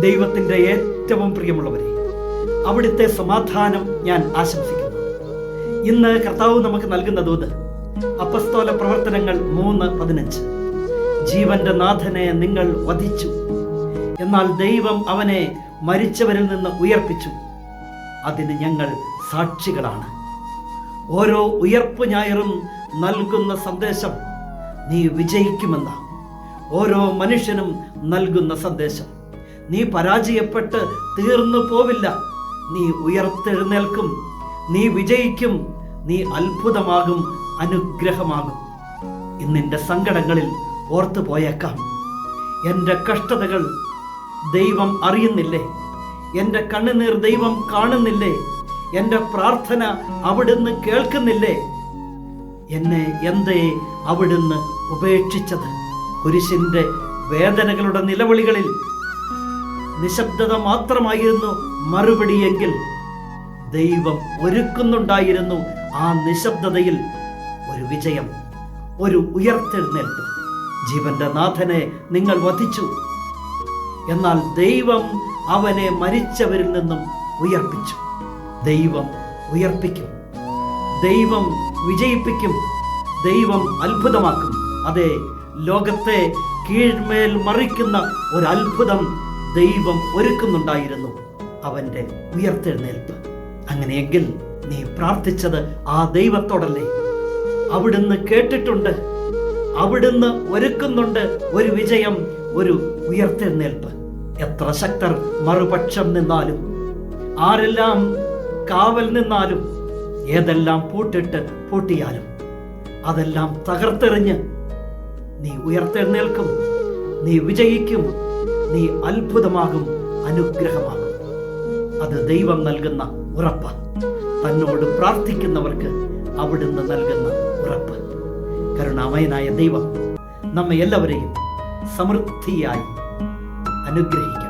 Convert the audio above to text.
ദൈവത്തിൻ്റെ ഏറ്റവും പ്രിയമുള്ളവരെ, അവിടുത്തെ സമാധാനം ഞാൻ ആശംസിക്കുന്നു. ഇന്ന് കർത്താവ് നമുക്ക് നൽകുന്ന ദൂത് അപ്പസ്തോല പ്രവർത്തനങ്ങൾ 3:15. ജീവന്റെ നാഥനെ നിങ്ങൾ വധിച്ചു, എന്നാൽ ദൈവം അവനെ മരിച്ചവരിൽ നിന്ന് ഉയർപ്പിച്ചു. അതിന് ഞങ്ങൾ സാക്ഷികളാണ്. ഓരോ ഉയർപ്പ് ഞായറും നൽകുന്ന സന്ദേശം നീ വിജയിക്കുമെന്ന, ഓരോ മനുഷ്യനും നൽകുന്ന സന്ദേശം നീ പരാജയപ്പെട്ട് തീർന്നു പോവില്ല, നീ ഉയർത്തെഴുന്നേൽക്കും, നീ വിജയിക്കും, നീ അത്ഭുതമാകും, അനുഗ്രഹമാകും. ഇന്നിൻ്റെ സങ്കടങ്ങളിൽ ഓർത്തു പോയേക്കാം, എൻ്റെ കഷ്ടതകൾ ദൈവം അറിയുന്നില്ലേ? എൻ്റെ കണ്ണുനീർ ദൈവം കാണുന്നില്ലേ? എൻ്റെ പ്രാർത്ഥന അവിടുന്ന് കേൾക്കുന്നില്ലേ? എന്നെ എന്തേ അവിടുന്ന് ഉപേക്ഷിച്ചത്? കുരിശിൻ്റെ വേദനകളുടെ നിലവിളികളിൽ നിശബ്ദത മാത്രമായിരുന്നു മറുപടിയെങ്കിൽ ദൈവം ഒരുക്കുന്നുണ്ടായിരുന്നു ആ നിശബ്ദതയിൽ ഒരു വിജയം, ഒരു ഉയർത്തെഴുന്നേൽപ്പ്. ജീവന്റെ നാഥനെ നിങ്ങൾ വധിച്ചു, എന്നാൽ ദൈവം അവനെ മരിച്ചവരിൽ നിന്നും ഉയർപ്പിച്ചു. ദൈവം ഉയർപ്പിക്കും, ദൈവം വിജയിപ്പിക്കും, ദൈവം അത്ഭുതമാക്കും. അതെ, ലോകത്തെ കീഴ്മേൽ മറിക്കുന്ന ഒരു അത്ഭുതം ദൈവം ഒരുക്കുന്നുണ്ടായിരുന്നു, അവൻ്റെ ഉയർത്തെഴുന്നേൽപ്പ്. അങ്ങനെയെങ്കിൽ നീ പ്രാർത്ഥിച്ചത് ആ ദൈവത്തോടല്ലേ? അവിടുന്ന് കേട്ടിട്ടുണ്ട്, അവിടുന്ന് ഒരുക്കുന്നുണ്ട് ഒരു വിജയം, ഒരു ഉയർത്തെഴുന്നേൽപ്പ്. എത്ര ശക്തർ മറുപക്ഷം നിന്നാലും, ആരെല്ലാം കാവൽ നിന്നാലും, ഏതെല്ലാം പൂട്ടിട്ട് പൂട്ടിയാലും അതെല്ലാം തകർത്തെറിഞ്ഞ് നീ ഉയർത്തെഴുന്നേൽക്കും, നീ വിജയിക്കും, നീ അത്ഭുതമാകും, അനുഗ്രഹമാകും. അത് ദൈവം നൽകുന്ന ഉറപ്പ്, തന്നോട് പ്രാർത്ഥിക്കുന്നവർക്ക് അവിടുന്ന് നൽകുന്ന ഉറപ്പ്. കരുണാമയനായ ദൈവം നമ്മെ എല്ലാവരെയും സമൃദ്ധിയായി അനുഗ്രഹിക്കും.